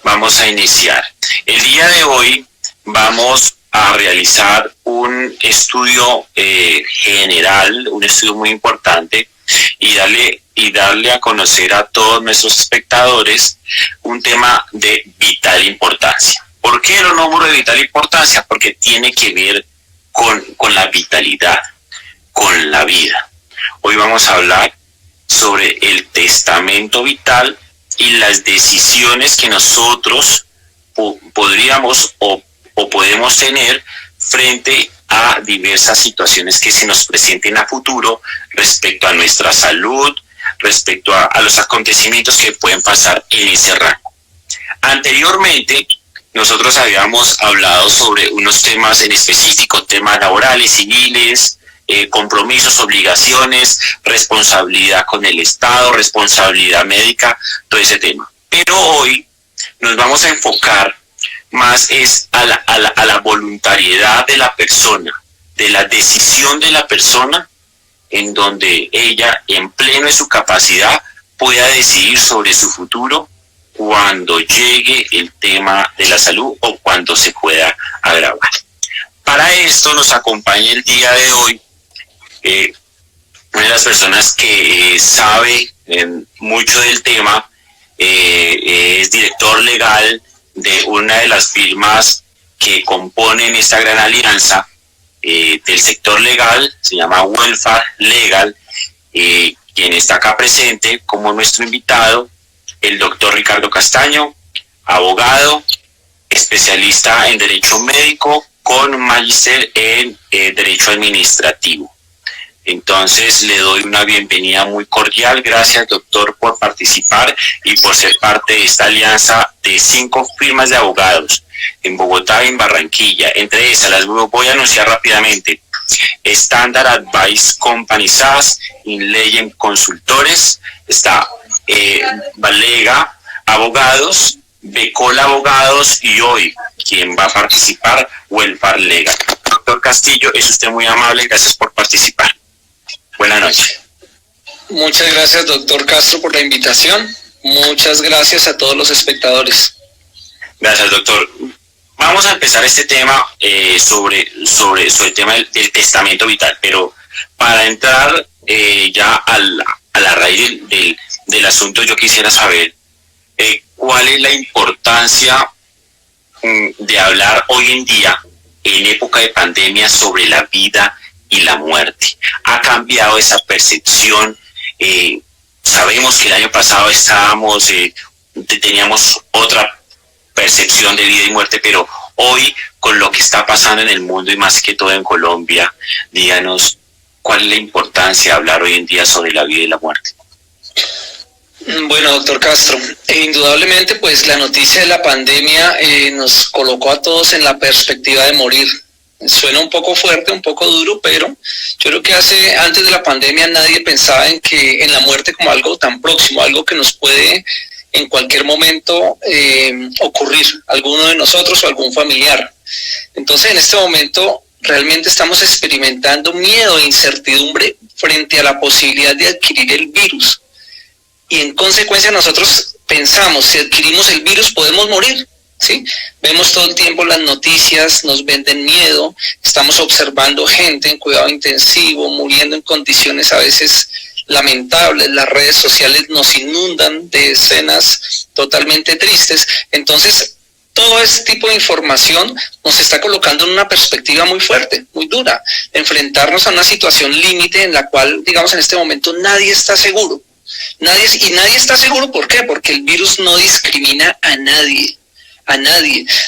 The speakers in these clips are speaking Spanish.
Vamos a iniciar. El día de hoy vamos a realizar un estudio general, un estudio muy importante y darle a conocer a todos nuestros espectadores un tema de vital importancia. ¿Por qué lo nombro de vital importancia? Porque tiene que ver con la vitalidad, con la vida. Hoy vamos a hablar sobre el testamento vital y las decisiones que nosotros podríamos o podemos tener frente a diversas situaciones que se nos presenten a futuro respecto a nuestra salud, respecto a los acontecimientos que pueden pasar en ese rango. Anteriormente, nosotros habíamos hablado sobre unos temas en específico, temas laborales, civiles, compromisos, obligaciones, responsabilidad con el Estado, responsabilidad médica, todo ese tema. Pero hoy nos vamos a enfocar más es a la voluntariedad de la persona, de la decisión de la persona, en donde ella, en pleno de su capacidad, pueda decidir sobre su futuro cuando llegue el tema de la salud o cuando se pueda agravar. Para esto nos acompaña el día de hoy una de las personas que sabe mucho del tema, es director legal de una de las firmas que componen esta gran alianza del sector legal, se llama Welfare Legal, quien está acá presente como nuestro invitado, el doctor Ricardo Castaño, abogado, especialista en Derecho Médico con magíster en Derecho Administrativo. Entonces le doy una bienvenida muy cordial. Gracias, doctor, por participar y por ser parte de esta alianza de 5 firmas de abogados en Bogotá y en Barranquilla. Entre esas las voy a anunciar rápidamente: Standard Advice Company SAS, Inlegem Consultores, está Valega Abogados, Becola Abogados y hoy quien va a participar, Welfare Legal. Doctor Castillo, es usted muy amable, gracias por participar. Buenas noches. Muchas gracias, doctor Castro, por la invitación. Muchas gracias a todos los espectadores. Gracias, doctor. Vamos a empezar este tema sobre el tema del testamento vital, pero para entrar ya a la raíz del asunto, yo quisiera saber cuál es la importancia de hablar hoy en día, en época de pandemia, sobre la vida y la muerte. Ha cambiado esa percepción. Sabemos que el año pasado teníamos otra percepción de vida y muerte, pero hoy, con lo que está pasando en el mundo y más que todo en Colombia, díganos cuál es la importancia de hablar hoy en día sobre la vida y la muerte. Bueno, doctor Castro, indudablemente pues la noticia de la pandemia nos colocó a todos en la perspectiva de morir. Suena un poco fuerte, un poco duro, pero yo creo que antes de la pandemia nadie pensaba en la muerte como algo tan próximo, algo que nos puede en cualquier momento ocurrir, alguno de nosotros o algún familiar. Entonces en este momento realmente estamos experimentando miedo e incertidumbre frente a la posibilidad de adquirir el virus. Y en consecuencia nosotros pensamos, si adquirimos el virus podemos morir. ¿Sí? Vemos todo el tiempo las noticias, nos venden miedo, estamos observando gente en cuidado intensivo, muriendo en condiciones a veces lamentables, las redes sociales nos inundan de escenas totalmente tristes. Entonces, todo este tipo de información nos está colocando en una perspectiva muy fuerte, muy dura, enfrentarnos a una situación límite en la cual, digamos, en este momento nadie está seguro. Nadie está seguro, ¿por qué? Porque el virus no discrimina a nadie.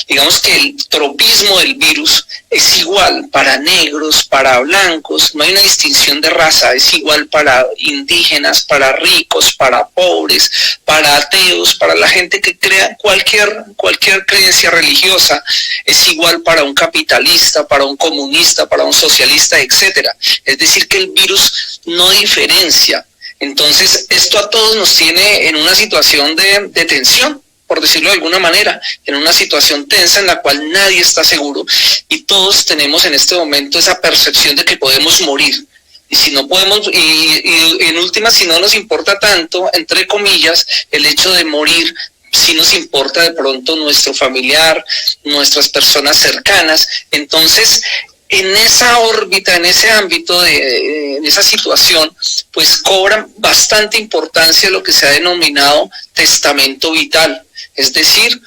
Digamos que el tropismo del virus es igual para negros, para blancos, no hay una distinción de raza, es igual para indígenas, para ricos, para pobres, para ateos, para la gente que crea cualquier creencia religiosa, es igual para un capitalista, para un comunista, para un socialista, etcétera. Es decir, que el virus no diferencia. Entonces, esto a todos nos tiene en una situación de tensión, por decirlo de alguna manera, en una situación tensa en la cual nadie está seguro y todos tenemos en este momento esa percepción de que podemos morir. Y si no podemos, y en última, si no nos importa tanto, entre comillas, el hecho de morir, sí nos importa de pronto nuestro familiar, nuestras personas cercanas. Entonces, en esa órbita, en ese ámbito, en esa situación, pues cobra bastante importancia lo que se ha denominado testamento vital. Es decir,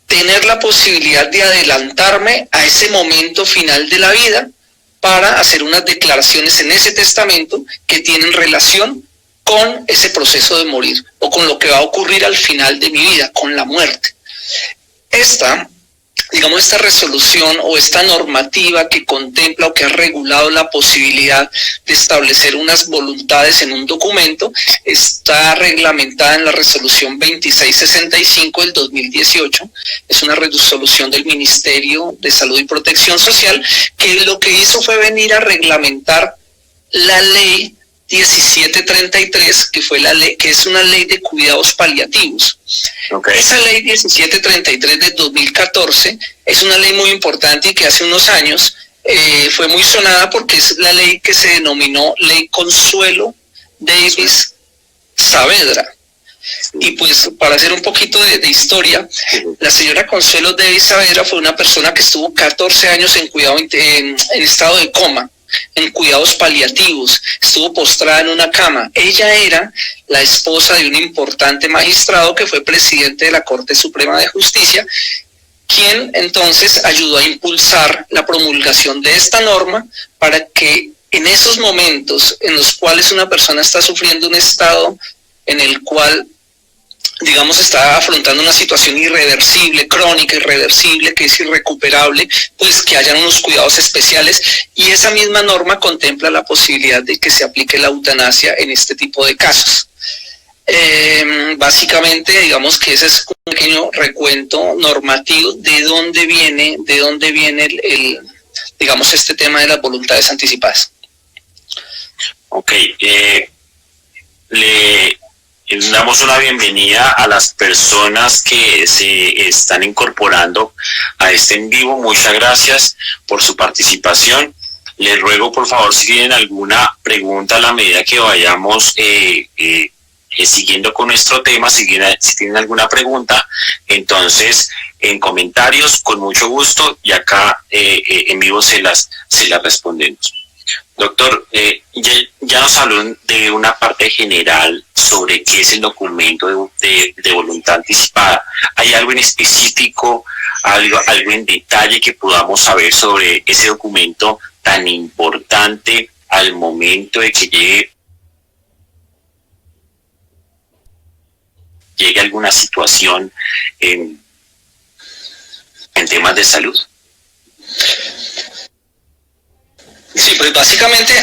tener la posibilidad de adelantarme a ese momento final de la vida para hacer unas declaraciones en ese testamento que tienen relación con ese proceso de morir o con lo que va a ocurrir al final de mi vida, con la muerte. Esta resolución o esta normativa que contempla o que ha regulado la posibilidad de establecer unas voluntades en un documento está reglamentada en la resolución 2665 del 2018. Es una resolución del Ministerio de Salud y Protección Social que lo que hizo fue venir a reglamentar la ley 1733, que es una ley de cuidados paliativos. Okay. Esa ley 1733 de 2014 es una ley muy importante y que hace unos años fue muy sonada porque es la ley que se denominó Ley Consuelo Davis Saavedra. Y pues para hacer un poquito de historia, la señora Consuelo Davis Saavedra fue una persona que estuvo 14 años en cuidado en estado de coma, en cuidados paliativos, estuvo postrada en una cama. Ella era la esposa de un importante magistrado que fue presidente de la Corte Suprema de Justicia, quien entonces ayudó a impulsar la promulgación de esta norma para que en esos momentos en los cuales una persona está sufriendo un estado en el cual está afrontando una situación irreversible, crónica, irreversible, que es irrecuperable, pues que hayan unos cuidados especiales, y esa misma norma contempla la posibilidad de que se aplique la eutanasia en este tipo de casos. Básicamente, digamos que ese es un pequeño recuento normativo de dónde viene este tema de las voluntades anticipadas. Ok, le damos una bienvenida a las personas que se están incorporando a este en vivo. Muchas gracias por su participación. Les ruego, por favor, si tienen alguna pregunta a la medida que vayamos siguiendo con nuestro tema, si tienen alguna pregunta, entonces en comentarios, con mucho gusto, y acá en vivo se las respondemos. Doctor, ya nos habló de una parte general sobre qué es el documento de voluntad anticipada. ¿Hay algo en específico, algo en detalle que podamos saber sobre ese documento tan importante al momento de que llegue alguna situación en temas de salud? Sí, pues básicamente,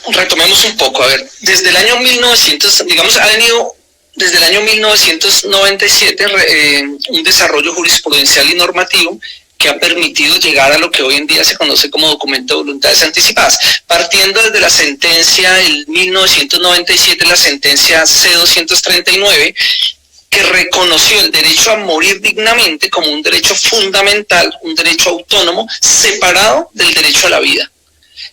retomemos un poco. Desde el año 1997 un desarrollo jurisprudencial y normativo que ha permitido llegar a lo que hoy en día se conoce como documento de voluntades anticipadas. Partiendo desde la sentencia del 1997, la sentencia C-239, que reconoció el derecho a morir dignamente como un derecho fundamental, un derecho autónomo, separado del derecho a la vida.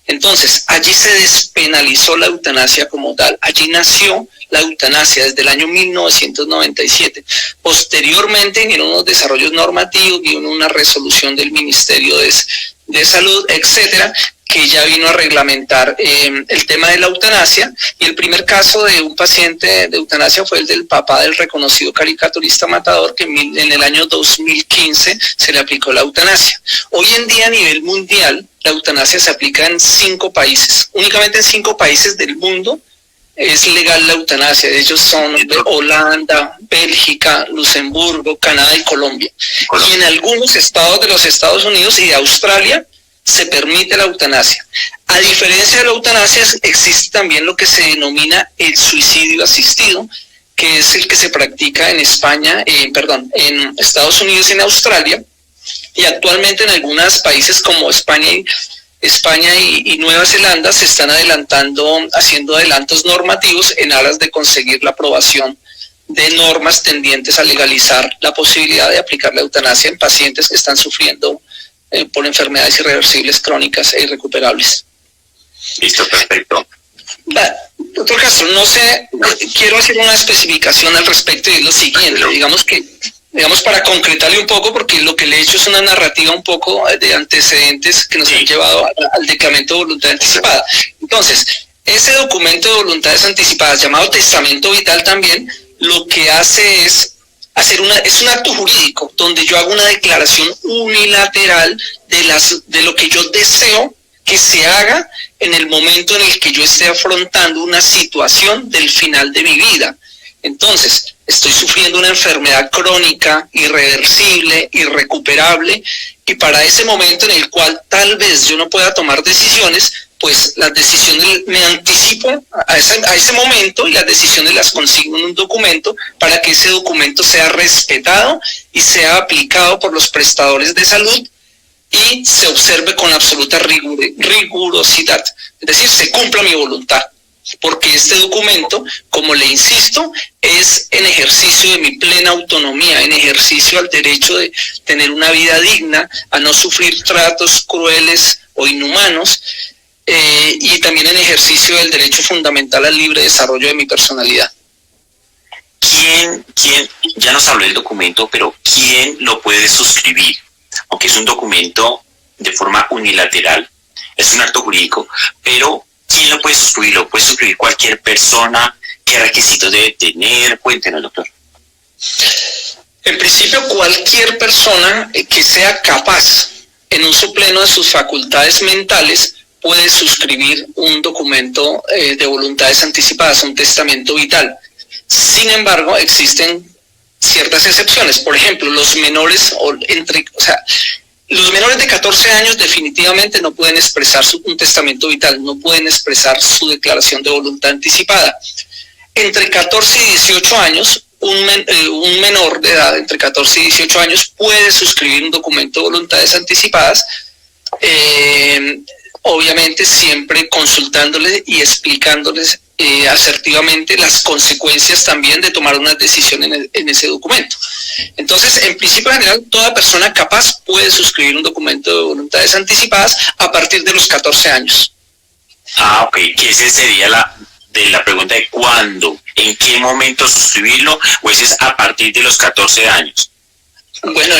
Entonces, allí se despenalizó la eutanasia como tal, allí nació la eutanasia desde el año 1997. Posteriormente vinieron unos desarrollos normativos, vino una resolución del Ministerio de Salud, etcétera, que ya vino a reglamentar el tema de la eutanasia, y el primer caso de un paciente de eutanasia fue el del papá del reconocido caricaturista Matador, que en el año 2015 se le aplicó la eutanasia. Hoy en día a nivel mundial la eutanasia se aplica en 5 países, únicamente en 5 países del mundo es legal la eutanasia. Ellos son Holanda, Bélgica, Luxemburgo, Canadá y Colombia. Y en algunos estados de los Estados Unidos y de Australia se permite la eutanasia. A diferencia de la eutanasia, existe también lo que se denomina el suicidio asistido, que es el que se practica en en Estados Unidos y en Australia, y actualmente en algunos países como España y Nueva Zelanda se están haciendo adelantos normativos en aras de conseguir la aprobación de normas tendientes a legalizar la posibilidad de aplicar la eutanasia en pacientes que están sufriendo por enfermedades irreversibles, crónicas e irrecuperables. Listo, perfecto. Doctor Castro, no sé, quiero hacer una especificación al respecto y es lo siguiente, digamos para concretarle un poco, porque lo que le he hecho es una narrativa un poco de antecedentes que nos han llevado al declamento de voluntad anticipada. Entonces, ese documento de voluntades anticipadas, llamado testamento vital también, lo que hace es es un acto jurídico donde yo hago una declaración unilateral de lo que yo deseo que se haga en el momento en el que yo esté afrontando una situación del final de mi vida. Entonces, estoy sufriendo una enfermedad crónica, irreversible, irrecuperable, y para ese momento en el cual tal vez yo no pueda tomar decisiones, pues las decisiones me anticipo a ese momento y las decisiones las consigno en un documento para que ese documento sea respetado y sea aplicado por los prestadores de salud y se observe con absoluta rigurosidad, es decir, se cumpla mi voluntad, porque este documento, como le insisto, es en ejercicio de mi plena autonomía, en ejercicio al derecho de tener una vida digna, a no sufrir tratos crueles o inhumanos, y también en ejercicio del derecho fundamental al libre desarrollo de mi personalidad. ¿Quién, ya nos habló del documento, pero quién lo puede suscribir? Aunque es un documento de forma unilateral, es un acto jurídico, pero ¿quién lo puede suscribir? ¿Lo puede suscribir cualquier persona? ¿Qué requisitos debe tener? Cuéntenos, doctor. En principio, cualquier persona que sea capaz, en uso pleno de sus facultades mentales, puede suscribir un documento de voluntades anticipadas, un testamento vital. Sin embargo, existen ciertas excepciones. Por ejemplo, los menores los menores de 14 años definitivamente no pueden expresar un testamento vital, no pueden expresar su declaración de voluntad anticipada. Entre 14 y 18 años, un menor de edad entre 14 y 18 años puede suscribir un documento de voluntades anticipadas, obviamente siempre consultándoles y explicándoles asertivamente las consecuencias también de tomar una decisión en ese documento. Entonces, en principio general, toda persona capaz puede suscribir un documento de voluntades anticipadas a partir de los 14 años. Ah, ok, que esa sería la pregunta de cuándo, en qué momento suscribirlo, o ese es a partir de los 14 años. Bueno,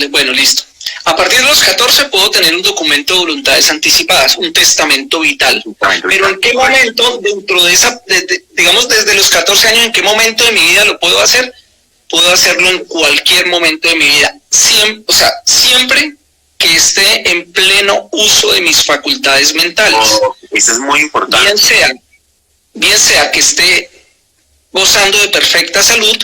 bueno, listo. A partir de los 14 puedo tener un documento de voluntades anticipadas, un testamento vital. Pero ¿en qué momento dentro de digamos desde los 14 años, en qué momento de mi vida lo puedo hacer? Puedo hacerlo en cualquier momento de mi vida. Siempre que esté en pleno uso de mis facultades mentales. Eso es muy importante. Bien sea que esté gozando de perfecta salud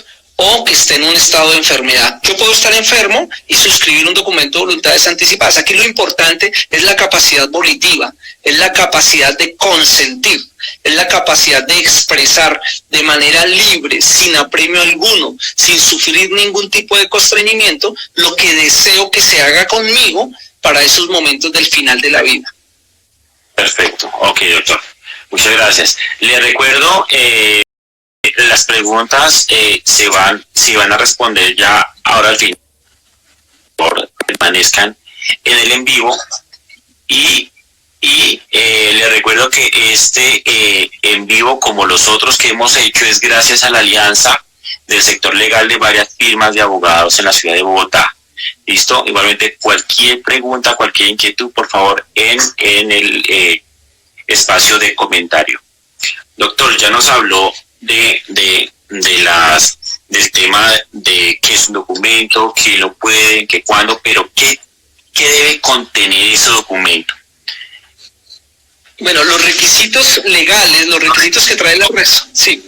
o que esté en un estado de enfermedad. Yo puedo estar enfermo y suscribir un documento de voluntades anticipadas. Aquí lo importante es la capacidad volitiva, es la capacidad de consentir, es la capacidad de expresar de manera libre, sin apremio alguno, sin sufrir ningún tipo de constreñimiento, lo que deseo que se haga conmigo para esos momentos del final de la vida. Perfecto. Ok, doctor. Muchas gracias. Le recuerdo... las preguntas se van a responder ya ahora al fin. Permanezcan en el en vivo y le recuerdo que este en vivo, como los otros que hemos hecho, es gracias a la alianza del sector legal de varias firmas de abogados en la ciudad de Bogotá. ¿Listo? Igualmente, cualquier pregunta, cualquier inquietud, por favor, en el espacio de comentario. Doctor, ya nos habló del tema de qué es un documento, qué lo puede, qué cuándo, pero qué debe contener ese documento. Bueno, los requisitos legales, los requisitos que trae la res, sí.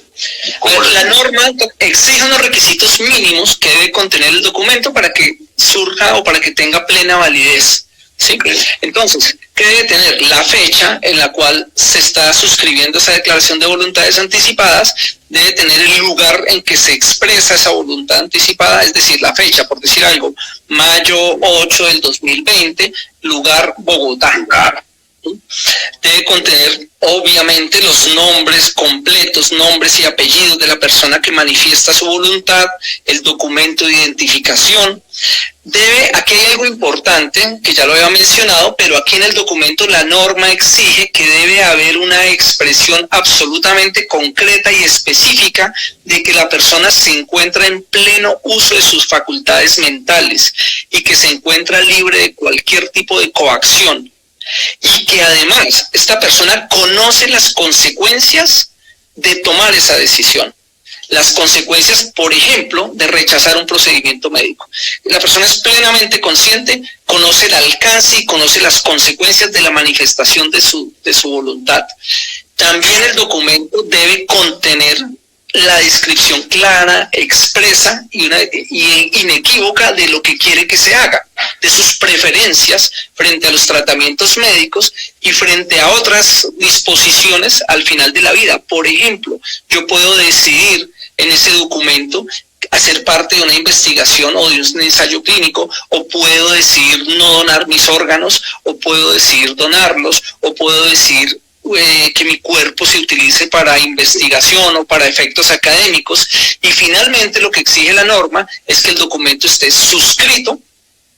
La norma exige unos requisitos mínimos que debe contener el documento para que surja o para que tenga plena validez. ¿Sí? Entonces, ¿qué debe tener? La fecha en la cual se está suscribiendo esa declaración de voluntades anticipadas, debe tener el lugar en que se expresa esa voluntad anticipada, es decir, la fecha, por decir algo, mayo 8 del 2020, lugar Bogotá. Debe contener, obviamente, los nombres completos completos, nombres y apellidos de la persona que manifiesta su voluntad, el documento de identificación. Aquí hay algo importante que ya lo había mencionado, pero aquí en el documento la norma exige que debe haber una expresión absolutamente concreta y específica de que la persona se encuentra en pleno uso de sus facultades mentales y que se encuentra libre de cualquier tipo de coacción. Y que además esta persona conoce las consecuencias de tomar esa decisión. Las consecuencias, por ejemplo, de rechazar un procedimiento médico. La persona es plenamente consciente, conoce el alcance y conoce las consecuencias de la manifestación de su voluntad. También el documento debe contener la descripción clara, expresa y inequívoca de lo que quiere que se haga, de sus preferencias frente a los tratamientos médicos y frente a otras disposiciones al final de la vida. Por ejemplo, yo puedo decidir en ese documento hacer parte de una investigación o de un ensayo clínico, o puedo decidir no donar mis órganos, o puedo decidir donarlos, o puedo decidir que mi cuerpo se utilice para investigación o para efectos académicos. Y finalmente lo que exige la norma es que el documento esté suscrito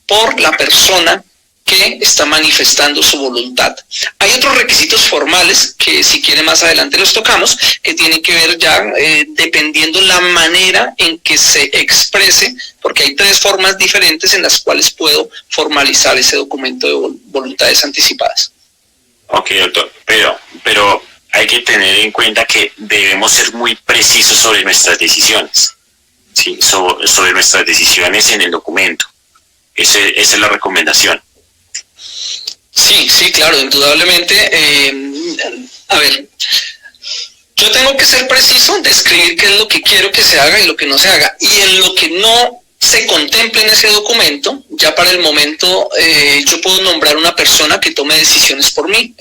por la persona que está manifestando su voluntad. Hay otros requisitos formales que si quiere más adelante los tocamos, que tienen que ver ya dependiendo la manera en que se exprese, porque hay 3 formas diferentes en las cuales puedo formalizar ese documento de voluntades anticipadas. Ok, doctor, pero hay que tener en cuenta que debemos ser muy precisos sobre nuestras decisiones, ¿sí? Sobre nuestras decisiones en el documento. Esa es la recomendación. Sí, claro, indudablemente. A ver, yo tengo que ser preciso, describir qué es lo que quiero que se haga y lo que no se haga. Y en lo que no se contemple en ese documento, ya para el momento yo puedo nombrar una persona que tome decisiones por mí.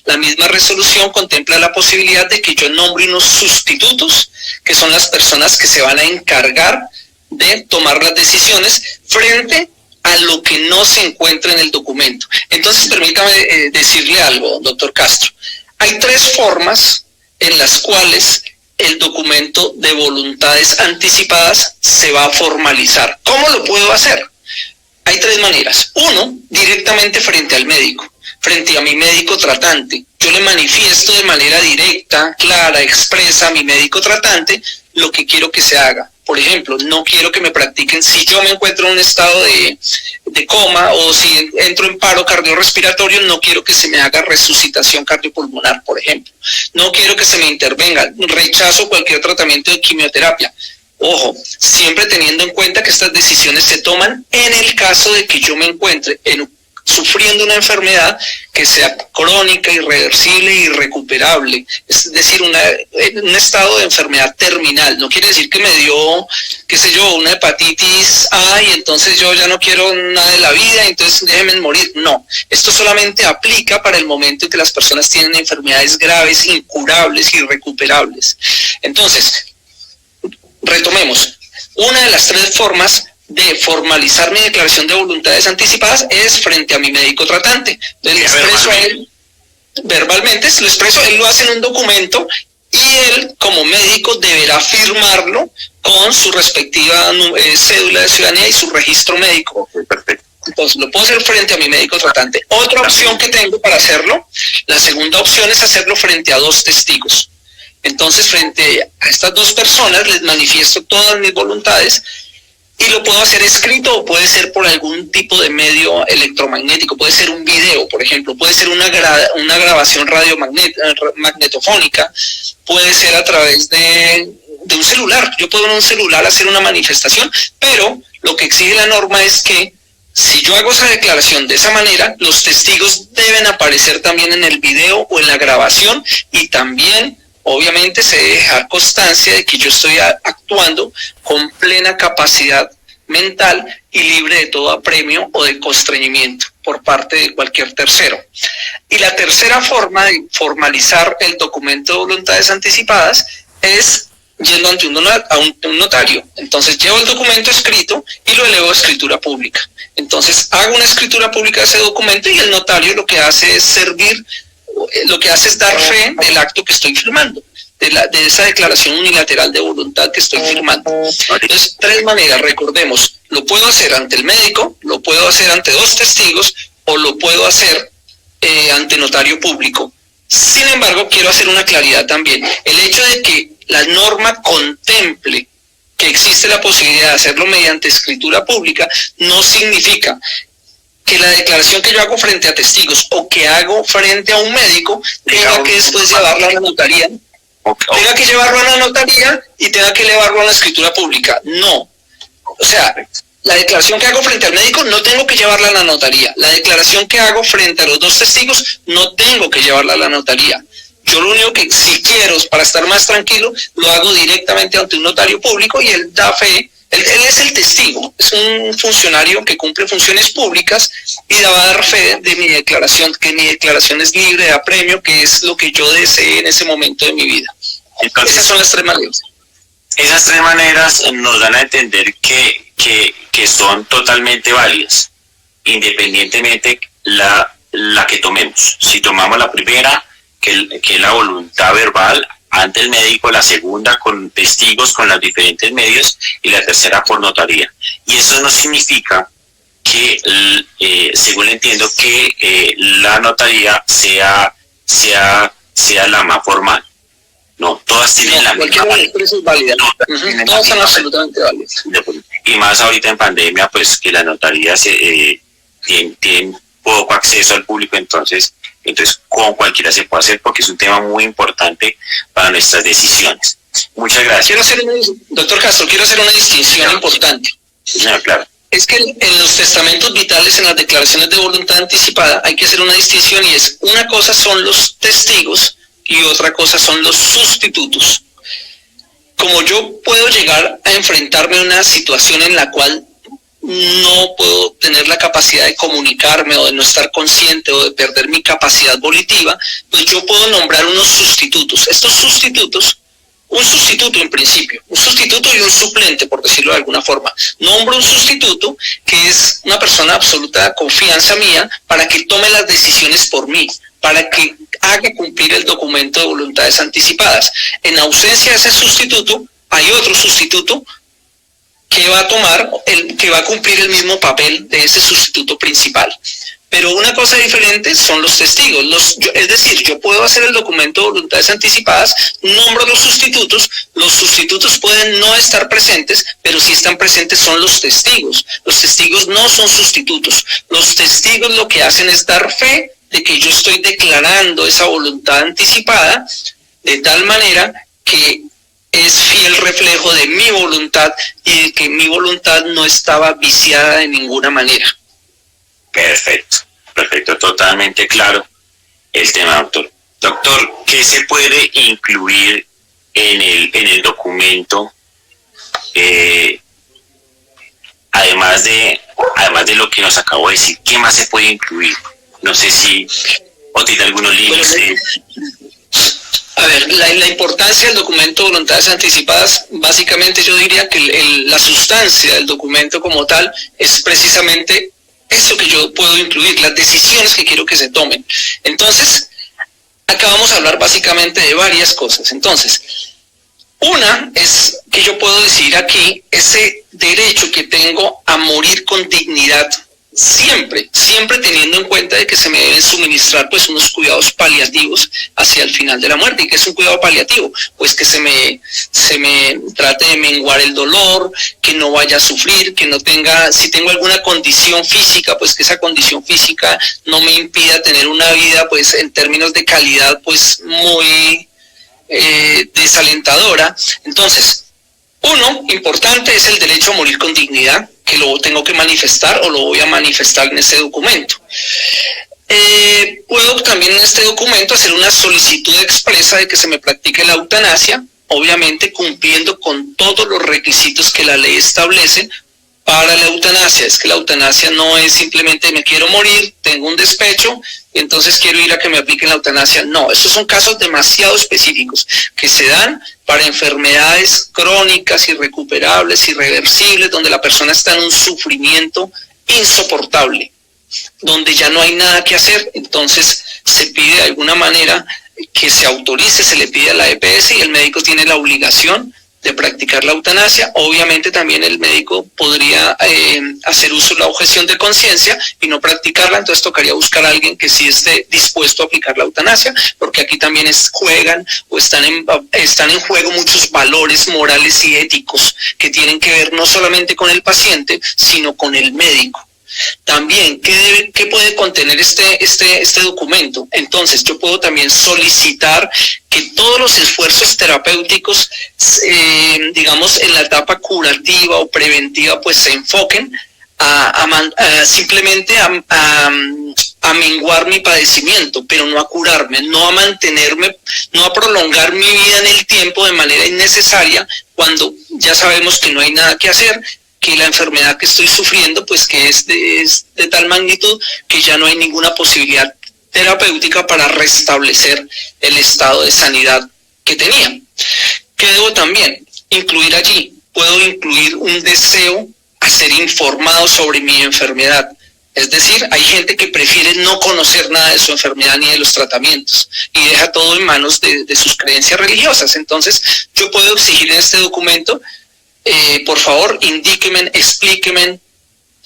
La misma resolución contempla la posibilidad de que yo nombre unos sustitutos, que son las personas que se van a encargar de tomar las decisiones frente a lo que no se encuentra en el documento. Entonces, permítame decirle algo, doctor Castro. Hay 3 formas en las cuales el documento de voluntades anticipadas se va a formalizar. ¿Cómo lo puedo hacer? Hay 3 maneras. 1, directamente frente al médico, frente a mi médico tratante. Yo le manifiesto de manera directa, clara, expresa a mi médico tratante lo que quiero que se haga. Por ejemplo, no quiero que me practiquen, si yo me encuentro en un estado de coma o si entro en paro cardiorrespiratorio, no quiero que se me haga resucitación cardiopulmonar, por ejemplo. No quiero que se me intervenga, rechazo cualquier tratamiento de quimioterapia. Ojo, siempre teniendo en cuenta que estas decisiones se toman en el caso de que yo me encuentre sufriendo una enfermedad que sea crónica, irreversible e irrecuperable, es decir, un estado de enfermedad terminal. No quiere decir que me dio, qué sé yo, una hepatitis A y entonces yo ya no quiero nada de la vida, entonces déjenme morir. No, esto solamente aplica para el momento en que las personas tienen enfermedades graves, incurables, irrecuperables. Entonces, retomemos. Una de las 3 formas de formalizar mi declaración de voluntades anticipadas es frente a mi médico tratante. Entonces, le expreso a él verbalmente, se lo expreso, él lo hace en un documento y él como médico deberá firmarlo con su respectiva cédula de ciudadanía y su registro médico. Perfecto. Entonces lo puedo hacer frente a mi médico tratante. Otra opción que tengo para hacerlo, la segunda opción es hacerlo frente a 2 testigos. Entonces frente a estas 2 personas les manifiesto todas mis voluntades. Y lo puedo hacer escrito o puede ser por algún tipo de medio electromagnético, puede ser un video, por ejemplo, puede ser una grabación magnetofónica, puede ser a través de un celular. Yo puedo en un celular hacer una manifestación, pero lo que exige la norma es que si yo hago esa declaración de esa manera, los testigos deben aparecer también en el video o en la grabación y también obviamente se debe dejar constancia de que yo estoy actuando con plena capacidad mental y libre de todo apremio o de constreñimiento por parte de cualquier tercero. Y la tercera forma de formalizar el documento de voluntades anticipadas es yendo ante un notario. Entonces llevo el documento escrito y lo elevo a escritura pública. Entonces hago una escritura pública de ese documento y el notario lo que hace es dar fe del acto que estoy firmando. de esa declaración unilateral de voluntad que estoy firmando. Entonces, 3 maneras, recordemos, lo puedo hacer ante el médico, lo puedo hacer ante 2 testigos o lo puedo hacer ante notario público. Sin embargo, quiero hacer una claridad también. El hecho de que la norma contemple que existe la posibilidad de hacerlo mediante escritura pública no significa que la declaración que yo hago frente a testigos o que hago frente a un médico tenga que después llevarlo a la notaría. Tenga que llevarlo a la notaría y tenga que llevarlo a la escritura pública. No. O sea, la declaración que hago frente al médico no tengo que llevarla a la notaría. La declaración que hago frente a los 2 testigos no tengo que llevarla a la notaría. Yo lo único que si quiero, para estar más tranquilo, lo hago directamente ante un notario público y él da fe. Él es el testigo, es un funcionario que cumple funciones públicas y va a dar fe de mi declaración, que mi declaración es libre de apremio, que es lo que yo deseé en ese momento de mi vida. Entonces, esas son las 3 maneras. Esas 3 maneras nos dan a entender que son totalmente válidas, independientemente la que tomemos. Si tomamos la primera, que es la voluntad verbal ante el médico, la segunda con testigos, con los diferentes medios, y la tercera por notaría. Y eso no significa que, según entiendo, que la notaría sea la más formal. No, todas tienen la misma validez. Todas son absolutamente válidas. Y más ahorita en pandemia, pues que la notaría tiene poco acceso al público, entonces con cualquiera se puede hacer porque es un tema muy importante para nuestras decisiones. Muchas gracias. Doctor Castro, quiero hacer una distinción importante. No, claro. Es que en los testamentos vitales, en las declaraciones de voluntad anticipada, hay que hacer una distinción y es, una cosa son los testigos y otra cosa son los sustitutos. Como yo puedo llegar a enfrentarme a una situación en la cual no puedo tener la capacidad de comunicarme o de no estar consciente o de perder mi capacidad volitiva, pues yo puedo nombrar unos sustitutos. Estos sustitutos, un sustituto en principio, un sustituto y un suplente, por decirlo de alguna forma. Nombro un sustituto que es una persona de absoluta confianza mía para que tome las decisiones por mí, para que haga cumplir el documento de voluntades anticipadas. En ausencia de ese sustituto, hay otro sustituto que va a cumplir el mismo papel de ese sustituto principal. Pero una cosa diferente son los testigos. Es decir, yo puedo hacer el documento de voluntades anticipadas, nombro los sustitutos pueden no estar presentes, pero si están presentes son los testigos. Los testigos no son sustitutos. Los testigos lo que hacen es dar fe de que yo estoy declarando esa voluntad anticipada de tal manera que es fiel reflejo de mi voluntad y de que mi voluntad no estaba viciada de ninguna manera. Perfecto, totalmente claro el tema, doctor. Doctor, ¿qué se puede incluir en el documento, además de lo que nos acabó de decir? ¿Qué más se puede incluir? No sé si o tiene algunos límites. A ver, la importancia del documento de voluntades anticipadas, básicamente yo diría que la sustancia del documento como tal es precisamente eso que yo puedo incluir, las decisiones que quiero que se tomen. Entonces, acá vamos a hablar básicamente de varias cosas. Entonces, una es que yo puedo decir aquí ese derecho que tengo a morir con dignidad, siempre teniendo en cuenta de que se me deben suministrar pues unos cuidados paliativos hacia el final de la muerte. ¿Y qué es un cuidado paliativo? Pues que se me trate de menguar el dolor, que no vaya a sufrir, que no tenga, si tengo alguna condición física, pues que esa condición física no me impida tener una vida pues en términos de calidad pues muy desalentadora. Entonces, uno importante es el derecho a morir con dignidad, que lo tengo que manifestar o lo voy a manifestar en este documento. Puedo también en este documento hacer una solicitud expresa de que se me practique la eutanasia, obviamente cumpliendo con todos los requisitos que la ley establece para la eutanasia. Es que la eutanasia no es simplemente me quiero morir, tengo un despecho y entonces quiero ir a que me apliquen la eutanasia. No, esos son casos demasiado específicos que se dan para enfermedades crónicas, irrecuperables, irreversibles, donde la persona está en un sufrimiento insoportable, donde ya no hay nada que hacer. Entonces se pide de alguna manera que se autorice, se le pide a la EPS y el médico tiene la obligación de practicar la eutanasia. Obviamente también el médico podría hacer uso de la objeción de conciencia y no practicarla, entonces tocaría buscar a alguien que sí esté dispuesto a aplicar la eutanasia, porque aquí también juegan o están en juego muchos valores morales y éticos que tienen que ver no solamente con el paciente, sino con el médico. También, ¿qué puede contener este documento? Entonces, yo puedo también solicitar que todos los esfuerzos terapéuticos, digamos, en la etapa curativa o preventiva, pues se enfoquen simplemente a menguar mi padecimiento, pero no a curarme, no a mantenerme, no a prolongar mi vida en el tiempo de manera innecesaria, cuando ya sabemos que no hay nada que hacer, que la enfermedad que estoy sufriendo, pues que es de tal magnitud que ya no hay ninguna posibilidad terapéutica para restablecer el estado de sanidad que tenía. ¿Qué debo también incluir allí? Puedo incluir un deseo a ser informado sobre mi enfermedad. Es decir, hay gente que prefiere no conocer nada de su enfermedad ni de los tratamientos y deja todo en manos de sus creencias religiosas. Entonces, yo puedo exigir en este documento, por favor, indíquenme, explíquenme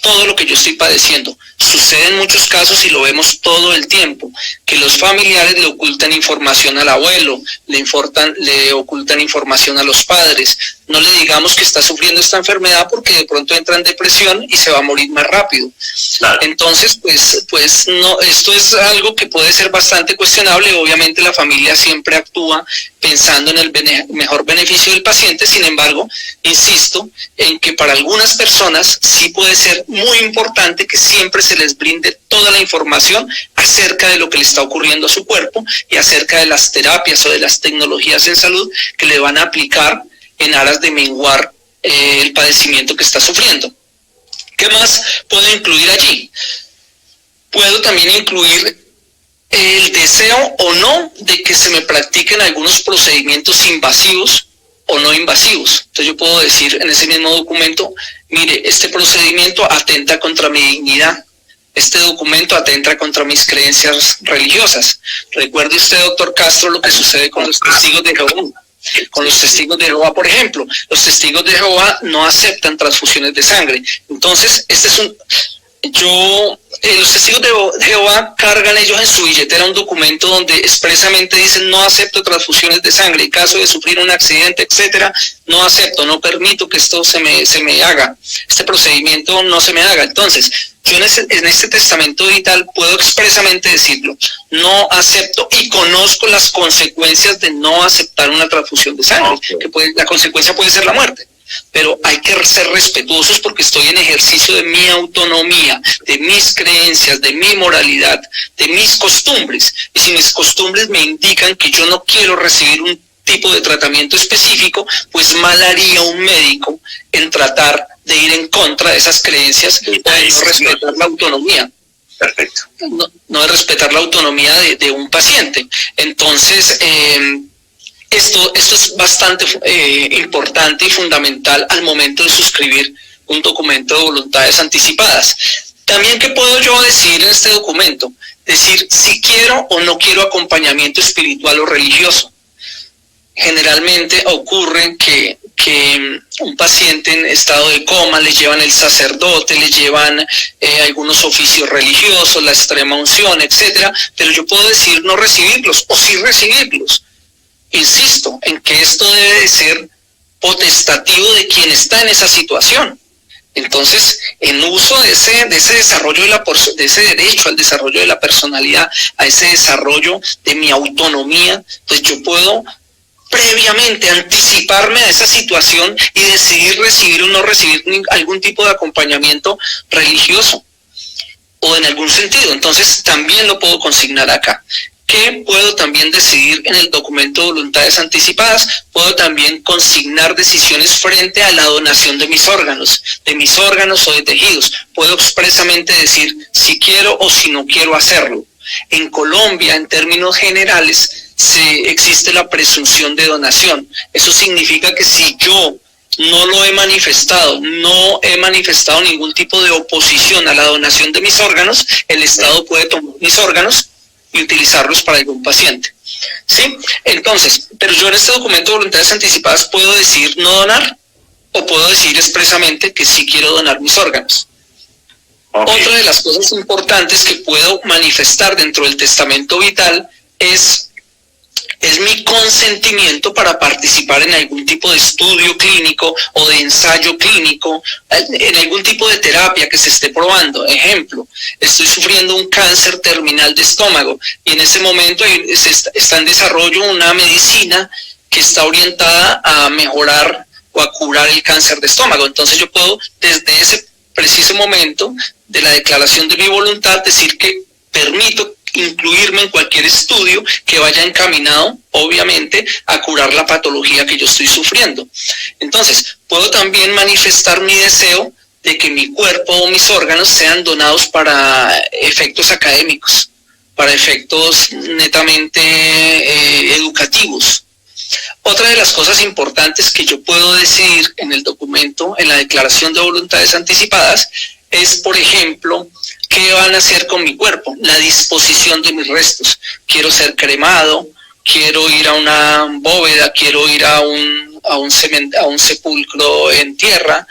todo lo que yo estoy padeciendo. Sucede en muchos casos y lo vemos todo el tiempo, que los familiares le ocultan información al abuelo, le ocultan información a los padres. No le digamos que está sufriendo esta enfermedad porque de pronto entra en depresión y se va a morir más rápido. Claro. Entonces, pues no, esto es algo que puede ser bastante cuestionable. Obviamente la familia siempre actúa pensando en el mejor beneficio del paciente. Sin embargo, insisto en que para algunas personas sí puede ser muy importante que siempre se les brinde toda la información acerca de lo que le está ocurriendo a su cuerpo y acerca de las terapias o de las tecnologías en salud que le van a aplicar en aras de menguar el padecimiento que está sufriendo. ¿Qué más puedo incluir allí? Puedo también incluir el deseo o no de que se me practiquen algunos procedimientos invasivos o no invasivos. Entonces yo puedo decir en ese mismo documento, mire, este procedimiento atenta contra mi dignidad, este documento atenta contra mis creencias religiosas. Recuerde usted, doctor Castro, lo que sucede con los testigos de Jehová. Con los testigos de Jehová, por ejemplo, los testigos de Jehová no aceptan transfusiones de sangre. Entonces, los testigos de Jehová cargan ellos en su billetera un documento donde expresamente dicen: no acepto transfusiones de sangre, en caso de sufrir un accidente, etcétera, no acepto, no permito que esto se me haga, este procedimiento no se me haga. Entonces, yo en este testamento digital puedo expresamente decirlo: no acepto y conozco las consecuencias de no aceptar una transfusión de sangre, que la consecuencia puede ser la muerte. Pero hay que ser respetuosos porque estoy en ejercicio de mi autonomía, de mis creencias, de mi moralidad, de mis costumbres. Y si mis costumbres me indican que yo no quiero recibir un tipo de tratamiento específico, pues mal haría un médico en tratar de ir en contra de esas creencias o de no respetar la autonomía. Perfecto. No de respetar la autonomía de un paciente. Entonces, esto es bastante importante y fundamental al momento de suscribir un documento de voluntades anticipadas. También, ¿qué puedo yo decir en este documento? Decir si quiero o no quiero acompañamiento espiritual o religioso. Generalmente ocurre que un paciente en estado de coma le llevan el sacerdote, le llevan algunos oficios religiosos, la extrema unción, etcétera, pero yo puedo decir no recibirlos o sí recibirlos. Insisto en que esto debe de ser potestativo de quien está en esa situación. Entonces, en uso de ese desarrollo de ese derecho al desarrollo de la personalidad, a ese desarrollo de mi autonomía, pues yo puedo previamente anticiparme a esa situación y decidir recibir o no recibir algún tipo de acompañamiento religioso o en algún sentido. Entonces, también lo puedo consignar acá. ¿Qué puedo también decidir en el documento de voluntades anticipadas? Puedo también consignar decisiones frente a la donación de mis órganos o de tejidos. Puedo expresamente decir si quiero o si no quiero hacerlo. En Colombia, en términos generales, existe la presunción de donación. Eso significa que si yo no lo he manifestado, no he manifestado ningún tipo de oposición a la donación de mis órganos, el Estado puede tomar mis órganos y utilizarlos para algún paciente. ¿Sí? Entonces, pero yo en este documento de voluntades anticipadas puedo decir no donar o puedo decir expresamente que sí quiero donar mis órganos. Okay. Otra de las cosas importantes que puedo manifestar dentro del testamento vital es mi consentimiento para participar en algún tipo de estudio clínico o de ensayo clínico, en algún tipo de terapia que se esté probando. Ejemplo, estoy sufriendo un cáncer terminal de estómago y en ese momento está en desarrollo una medicina que está orientada a mejorar o a curar el cáncer de estómago. Entonces yo puedo, desde ese preciso momento de la declaración de mi voluntad, decir que permito incluirme en cualquier estudio que vaya encaminado, obviamente, a curar la patología que yo estoy sufriendo. Entonces, puedo también manifestar mi deseo de que mi cuerpo o mis órganos sean donados para efectos académicos, para efectos netamente educativos. Otra de las cosas importantes que yo puedo decidir en el documento, en la declaración de voluntades anticipadas, es, por ejemplo, ¿qué van a hacer con mi cuerpo? La disposición de mis restos. Quiero ser cremado, quiero ir a una bóveda, quiero ir a un sepulcro en tierra,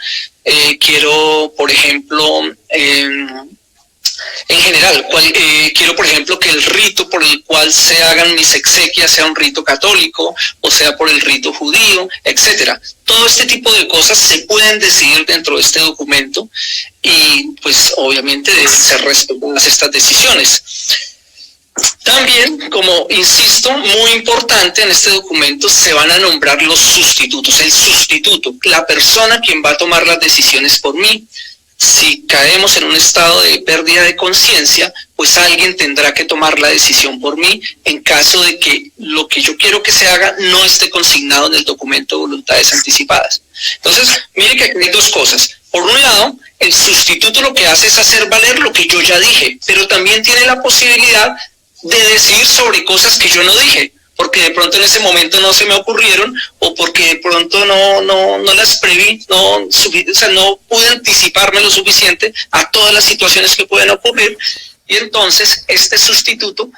quiero, por ejemplo, en general, quiero, por ejemplo, que el rito por el cual se hagan mis exequias sea un rito católico, o sea, por el rito judío, etcétera. Todo este tipo de cosas se pueden decidir dentro de este documento y, pues, obviamente deben ser respetadas estas decisiones. También, como insisto, muy importante en este documento, se van a nombrar los sustitutos. El sustituto, la persona quien va a tomar las decisiones por mí. Si caemos en un estado de pérdida de conciencia, pues alguien tendrá que tomar la decisión por mí en caso de que lo que yo quiero que se haga no esté consignado en el documento de voluntades anticipadas. Entonces, mire que aquí hay dos cosas. Por un lado, el sustituto lo que hace es hacer valer lo que yo ya dije, pero también tiene la posibilidad de decir sobre cosas que yo no dije, porque de pronto en ese momento no se me ocurrieron o porque de pronto no las preví, o sea, no pude anticiparme lo suficiente a todas las situaciones que pueden ocurrir, y entonces este sustituto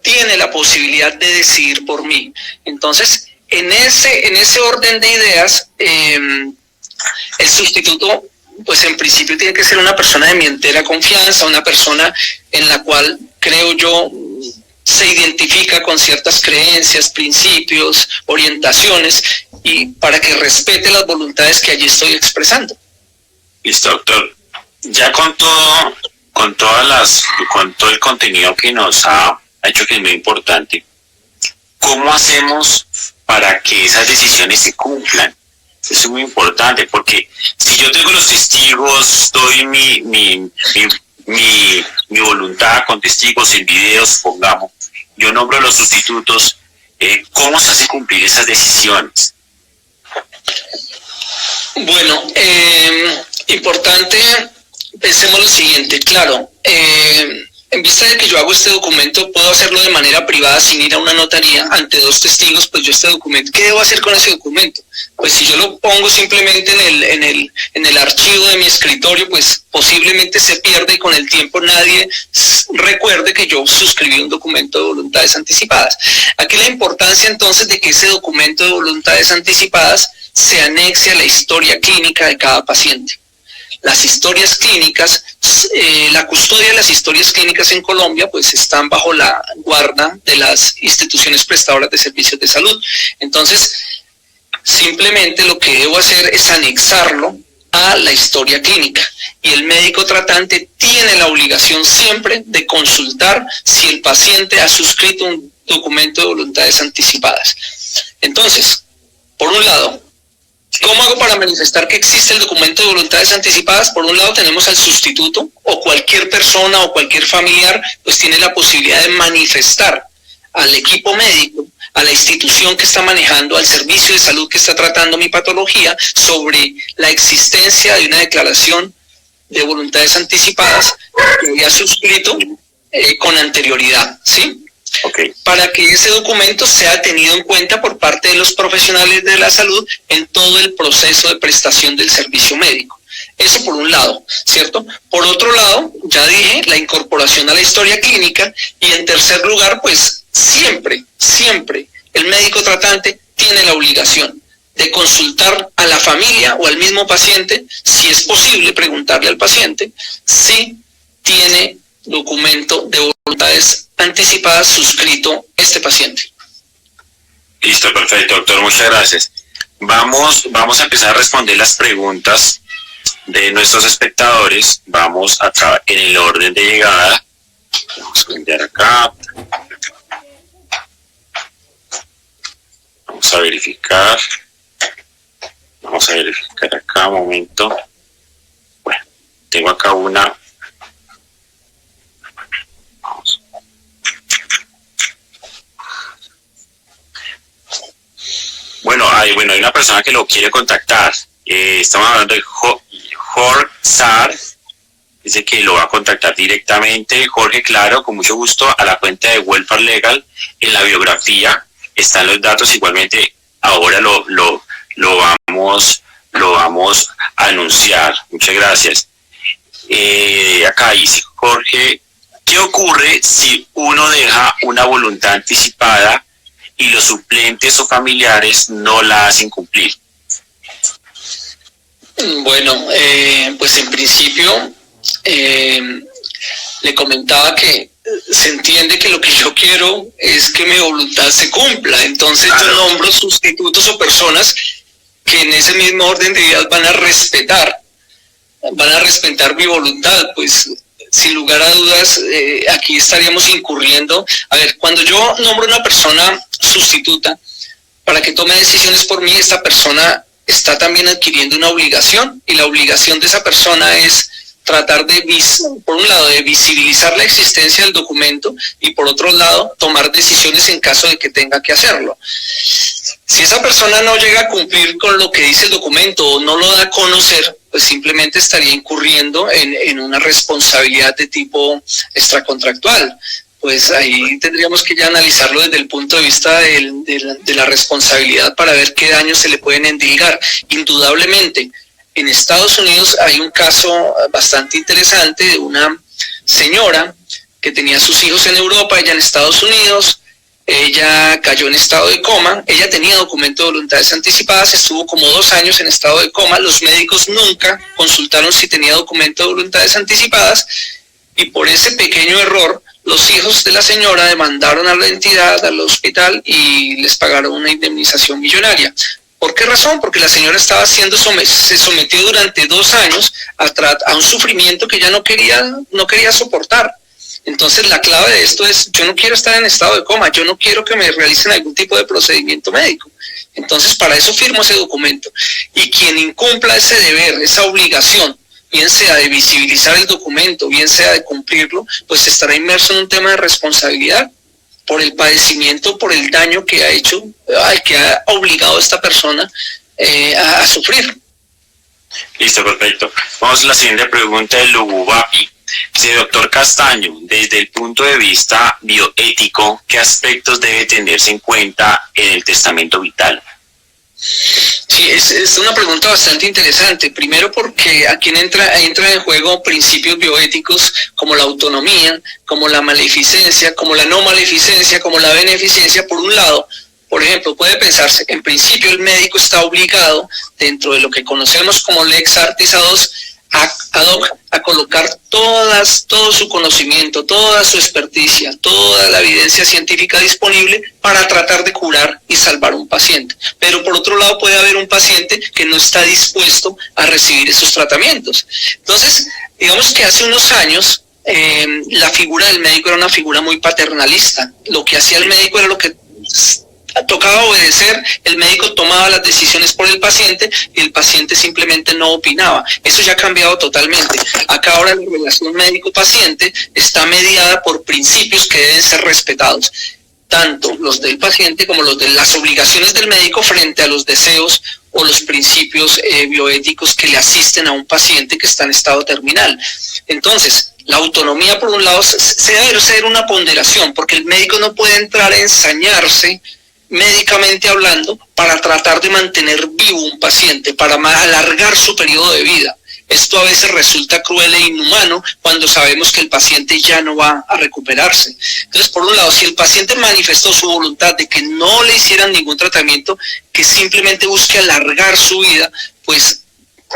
tiene la posibilidad de decidir por mí. Entonces, en ese orden de ideas, el sustituto, pues en principio tiene que ser una persona de mi entera confianza, una persona en la cual creo yo se identifica con ciertas creencias, principios, orientaciones, y para que respete las voluntades que allí estoy expresando. Listo, doctor. Ya con todo el contenido que nos ha hecho, que es muy importante, ¿cómo hacemos para que esas decisiones se cumplan? Eso es muy importante, porque si yo tengo los testigos, doy mi voluntad con testigos en videos, pongamos, yo nombro los sustitutos, ¿cómo se hace cumplir esas decisiones? Bueno, importante, pensemos lo siguiente, claro, en vista de que yo hago este documento, puedo hacerlo de manera privada sin ir a una notaría ante dos testigos. Pues yo este documento, ¿qué debo hacer con ese documento? Pues si yo lo pongo simplemente en el archivo de mi escritorio, pues posiblemente se pierde y con el tiempo nadie recuerde que yo suscribí un documento de voluntades anticipadas. Aquí la importancia entonces de que ese documento de voluntades anticipadas se anexe a la historia clínica de cada paciente. Las historias clínicas, la custodia de las historias clínicas en Colombia, pues están bajo la guarda de las instituciones prestadoras de servicios de salud. Entonces, simplemente lo que debo hacer es anexarlo a la historia clínica. Y el médico tratante tiene la obligación siempre de consultar si el paciente ha suscrito un documento de voluntades anticipadas. Entonces, por un lado, ¿cómo hago para manifestar que existe el documento de voluntades anticipadas? Por un lado tenemos al sustituto, o cualquier persona o cualquier familiar, pues tiene la posibilidad de manifestar al equipo médico, a la institución que está manejando, al servicio de salud que está tratando mi patología, sobre la existencia de una declaración de voluntades anticipadas que había suscrito con anterioridad, ¿sí? Okay. Para que ese documento sea tenido en cuenta por parte de los profesionales de la salud en todo el proceso de prestación del servicio médico. Eso por un lado, ¿cierto? Por otro lado, ya dije, la incorporación a la historia clínica, y en tercer lugar, pues siempre el médico tratante tiene la obligación de consultar a la familia o al mismo paciente, si es posible preguntarle al paciente si tiene documento de voluntades anticipadas suscrito este paciente. Listo, perfecto, doctor, muchas gracias. Vamos a empezar a responder las preguntas de nuestros espectadores. Vamos en el orden de llegada. Vamos a enviar acá. Vamos a verificar. Vamos a verificar acá, un momento. Bueno, tengo acá una. Vamos. Bueno, hay una persona que lo quiere contactar. Estamos hablando de Jorge Sar. Dice que lo va a contactar directamente. Jorge, claro, con mucho gusto, a la cuenta de Welfare Legal. En la biografía están los datos. Igualmente, ahora lo vamos a anunciar. Muchas gracias. Acá dice Jorge, ¿qué ocurre si uno deja una voluntad anticipada y los suplentes o familiares no la hacen cumplir? Bueno, pues en principio le comentaba que se entiende que lo que yo quiero es que mi voluntad se cumpla. Entonces yo nombro sustitutos o personas que en ese mismo orden de ideas van a respetar mi voluntad. Pues sin lugar a dudas, aquí estaríamos incurriendo. A ver, cuando yo nombro una persona sustituta para que tome decisiones por mí, esta persona está también adquiriendo una obligación, y la obligación de esa persona es tratar de, por un lado, de visibilizar la existencia del documento, y por otro lado, tomar decisiones en caso de que tenga que hacerlo. Si esa persona no llega a cumplir con lo que dice el documento o no lo da a conocer, pues simplemente estaría incurriendo en una responsabilidad de tipo extracontractual. Pues ahí tendríamos que ya analizarlo desde el punto de vista de la responsabilidad para ver qué daños se le pueden endilgar. Indudablemente, en Estados Unidos hay un caso bastante interesante de una señora que tenía sus hijos en Europa, ella en Estados Unidos. Ella cayó en estado de coma, ella tenía documento de voluntades anticipadas, estuvo como 2 años en estado de coma, los médicos nunca consultaron si tenía documento de voluntades anticipadas, y por ese pequeño error, los hijos de la señora demandaron a la entidad, al hospital, y les pagaron una indemnización millonaria. ¿Por qué razón? Porque la señora estaba se sometió durante 2 años a un sufrimiento que ella no quería soportar. Entonces la clave de esto es, yo no quiero estar en estado de coma, yo no quiero que me realicen algún tipo de procedimiento médico. Entonces para eso firmo ese documento. Y quien incumpla ese deber, esa obligación, bien sea de visibilizar el documento, bien sea de cumplirlo, pues estará inmerso en un tema de responsabilidad por el padecimiento, por el daño que ha hecho, que ha obligado a esta persona a sufrir. Listo, perfecto. Vamos a la siguiente pregunta de Lugubapi. Dice, doctor Castaño, desde el punto de vista bioético, ¿qué aspectos debe tenerse en cuenta en el testamento vital? Sí, es una pregunta bastante interesante. Primero porque aquí entra en juego principios bioéticos como la autonomía, como la maleficencia, como la no maleficencia, como la beneficencia. Por un lado, por ejemplo, puede pensarse, en principio el médico está obligado, dentro de lo que conocemos como lex artis ad hoc, a colocar todo su conocimiento, toda su experticia, toda la evidencia científica disponible para tratar de curar y salvar a un paciente. Pero por otro lado puede haber un paciente que no está dispuesto a recibir esos tratamientos. Entonces, digamos que hace unos años la figura del médico era una figura muy paternalista. Lo que hacía el médico era lo que tocaba obedecer, el médico tomaba las decisiones por el paciente y el paciente simplemente no opinaba. Eso ya ha cambiado totalmente. Acá ahora la relación médico-paciente está mediada por principios que deben ser respetados, tanto los del paciente como los de las obligaciones del médico frente a los deseos o los principios bioéticos que le asisten a un paciente que está en estado terminal. Entonces, la autonomía, por un lado, se debe ser una ponderación, porque el médico no puede entrar a ensañarse médicamente hablando para tratar de mantener vivo un paciente, para alargar su periodo de vida. Esto a veces resulta cruel e inhumano cuando sabemos que el paciente ya no va a recuperarse. Entonces, por un lado, si el paciente manifestó su voluntad de que no le hicieran ningún tratamiento, que simplemente busque alargar su vida, pues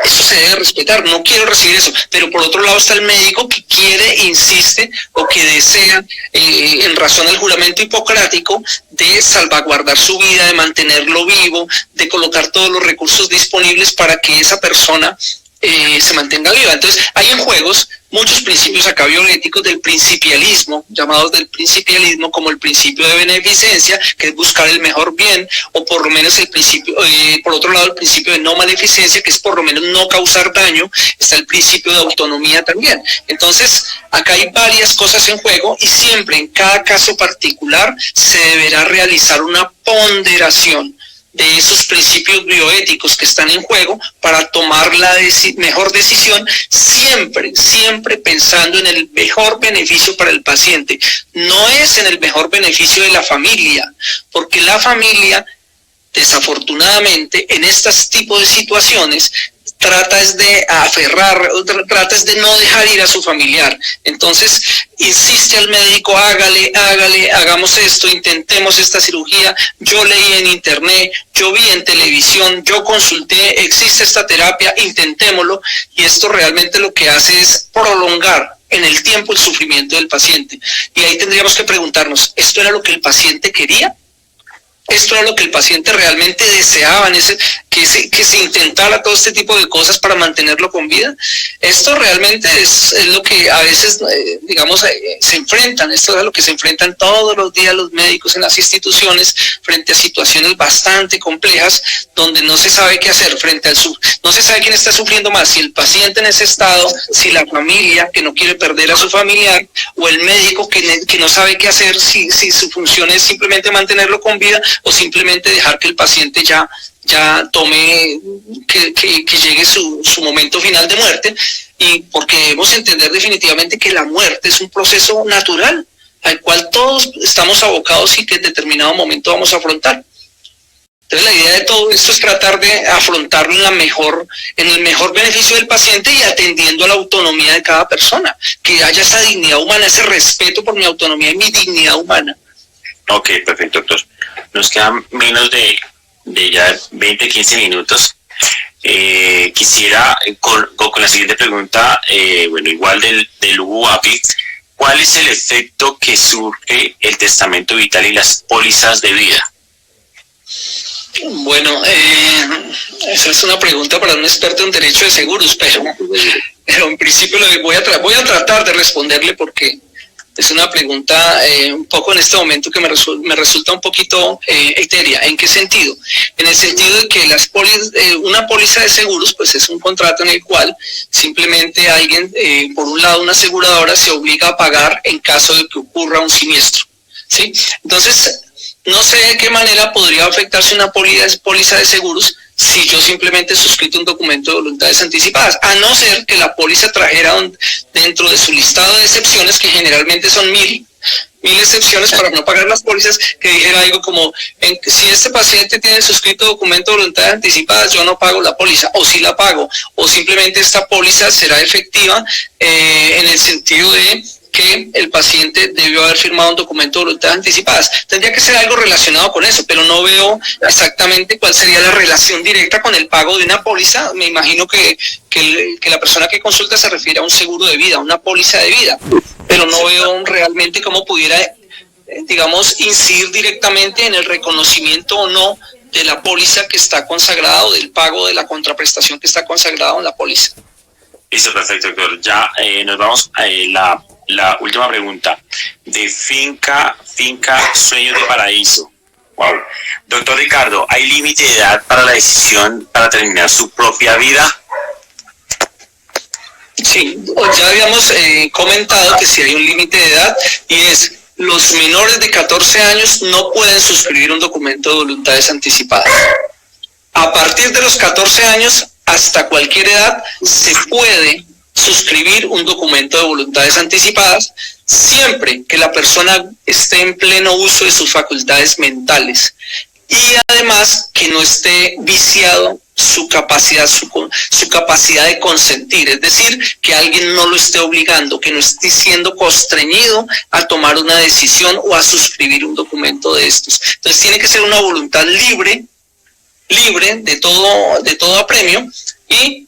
eso se debe respetar, no quiero recibir eso, pero por otro lado está el médico que quiere, insiste o que desea, en razón del juramento hipocrático, de salvaguardar su vida, de mantenerlo vivo, de colocar todos los recursos disponibles para que esa persona se mantenga viva. Entonces hay en juegos muchos principios acá bioéticos del principialismo, llamados del principialismo, como el principio de beneficencia, que es buscar el mejor bien, o por lo menos el principio, por otro lado el principio de no maleficencia, que es por lo menos no causar daño. Está el principio de autonomía también. Entonces acá hay varias cosas en juego y siempre en cada caso particular se deberá realizar una ponderación de esos principios bioéticos que están en juego para tomar la mejor decisión, siempre pensando en el mejor beneficio para el paciente. No es en el mejor beneficio de la familia, porque la familia, desafortunadamente, en estos tipos de situaciones, trata es de aferrar, trata es de no dejar ir a su familiar. Entonces insiste al médico, hagamos esto, intentemos esta cirugía, yo leí en internet, yo vi en televisión, yo consulté, existe esta terapia, intentémoslo, y esto realmente lo que hace es prolongar en el tiempo el sufrimiento del paciente. Y ahí tendríamos que preguntarnos, ¿esto era lo que el paciente quería? ¿Esto era lo que el paciente realmente deseaba, que se intentara todo este tipo de cosas para mantenerlo con vida? Esto realmente es lo que a veces, se enfrentan. Esto es lo que se enfrentan todos los días los médicos en las instituciones frente a situaciones bastante complejas, donde no se sabe qué hacer no se sabe quién está sufriendo más, si el paciente en ese estado, si la familia que no quiere perder a su familiar, o el médico que no sabe qué hacer, si su función es simplemente mantenerlo con vida, o simplemente dejar que el paciente ya tome, que llegue su momento final de muerte. Y porque debemos entender definitivamente que la muerte es un proceso natural al cual todos estamos abocados y que en determinado momento vamos a afrontar. Entonces la idea de todo esto es tratar de afrontarlo en el mejor beneficio del paciente y atendiendo a la autonomía de cada persona, que haya esa dignidad humana, ese respeto por mi autonomía y mi dignidad humana. Ok, perfecto, doctor. Nos quedan menos de ya 20, 15 minutos. Quisiera, con la siguiente pregunta, igual del UAPI, ¿cuál es el efecto que surge el testamento vital y las pólizas de vida? Bueno, esa es una pregunta para un experto en derecho de seguros, pero en principio voy a tratar de responderle porque es una pregunta un poco en este momento que me resulta un poquito etérea. ¿En qué sentido? En el sentido de que una póliza de seguros pues es un contrato en el cual simplemente alguien, por un lado una aseguradora, se obliga a pagar en caso de que ocurra un siniestro, ¿sí? Entonces, no sé de qué manera podría afectarse una póliza de seguros si yo simplemente he suscrito un documento de voluntades anticipadas, a no ser que la póliza trajera dentro de su listado de excepciones, que generalmente son mil excepciones para no pagar las pólizas, que dijera algo como, si este paciente tiene suscrito documento de voluntades anticipadas, yo no pago la póliza, o sí la pago, o simplemente esta póliza será efectiva en el sentido de que el paciente debió haber firmado un documento de voluntades anticipadas. Tendría que ser algo relacionado con eso, pero no veo exactamente cuál sería la relación directa con el pago de una póliza. Me imagino que la persona que consulta se refiere a un seguro de vida, a una póliza de vida, pero no veo realmente cómo pudiera, incidir directamente en el reconocimiento o no de la póliza que está consagrada o del pago de la contraprestación que está consagrado en la póliza. Listo, perfecto, doctor. Ya nos vamos a la última pregunta. De Finca Sueños de Paraíso. Wow. Doctor Ricardo, ¿hay límite de edad para la decisión para terminar su propia vida? Sí, ya habíamos comentado que sí hay un límite de edad, y es: los menores de 14 años no pueden suscribir un documento de voluntades anticipadas. A partir de los 14 años, hasta cualquier edad, se puede suscribir un documento de voluntades anticipadas, siempre que la persona esté en pleno uso de sus facultades mentales. y además que no esté viciado su capacidad de consentir, es decir, que alguien no lo esté obligando, que no esté siendo constreñido a tomar una decisión o a suscribir un documento de estos. Entonces tiene que ser una voluntad libre de todo apremio, y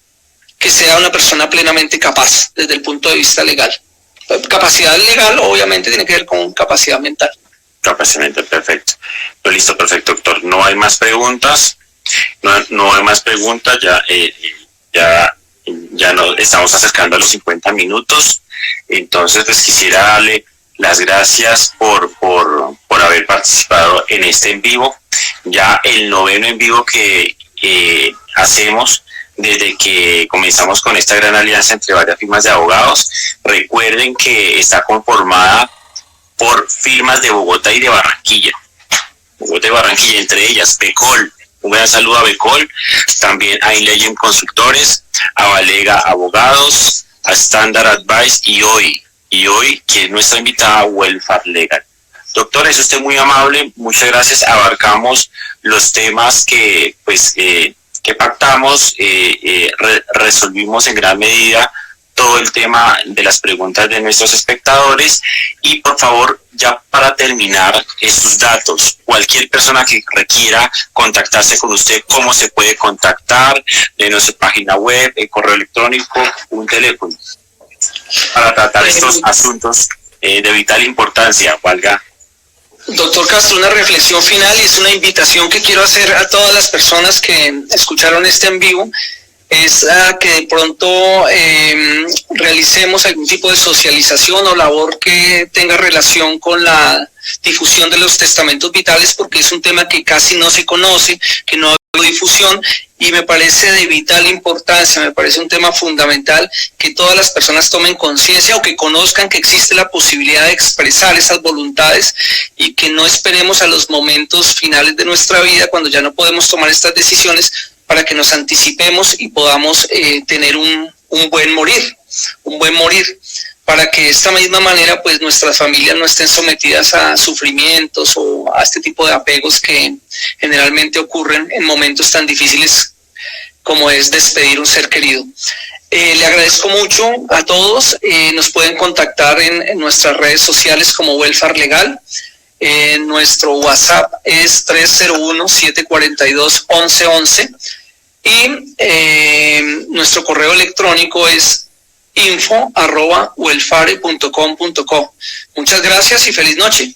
que sea una persona plenamente capaz desde el punto de vista legal. Capacidad legal obviamente tiene que ver con capacidad mental. Capacidad mental, perfecto. Pues listo, perfecto, doctor. No hay más preguntas. No hay más preguntas. Ya nos estamos acercando a los 50 minutos. Entonces, pues quisiera darle las gracias por haber participado en este en vivo. Ya el 9º en vivo que hacemos desde que comenzamos con esta gran alianza entre varias firmas de abogados. Recuerden que está conformada por firmas de Bogotá y de Barranquilla. Bogotá y Barranquilla, entre ellas Becol. Un gran saludo a Becol, también a Inlegend Consultores, a Valega Abogados, a Standard Advice y hoy que es nuestra invitada, Welfare Legal. Doctor, es usted muy amable, muchas gracias. Abarcamos los temas que pactamos, resolvimos en gran medida todo el tema de las preguntas de nuestros espectadores, y por favor, ya para terminar, sus datos, cualquier persona que requiera contactarse con usted, ¿cómo se puede contactar? Nuestra página web, correo electrónico, un teléfono, para tratar estos asuntos de vital importancia, valga. Doctor Castro, una reflexión final, y es una invitación que quiero hacer a todas las personas que escucharon este en vivo, es que de pronto realicemos algún tipo de socialización o labor que tenga relación con la difusión de los testamentos vitales, porque es un tema que casi no se conoce, que no hay difusión, y me parece de vital importancia, me parece un tema fundamental que todas las personas tomen conciencia o que conozcan que existe la posibilidad de expresar esas voluntades, y que no esperemos a los momentos finales de nuestra vida, cuando ya no podemos tomar estas decisiones, para que nos anticipemos y podamos tener un buen morir, para que de esta misma manera pues nuestras familias no estén sometidas a sufrimientos o a este tipo de apegos que generalmente ocurren en momentos tan difíciles como es despedir un ser querido. Le agradezco mucho a todos. Nos pueden contactar en nuestras redes sociales como Welfare Legal. Nuestro WhatsApp es 301-742-1111, y nuestro correo electrónico es info@welfare.com.co. Muchas gracias y feliz noche.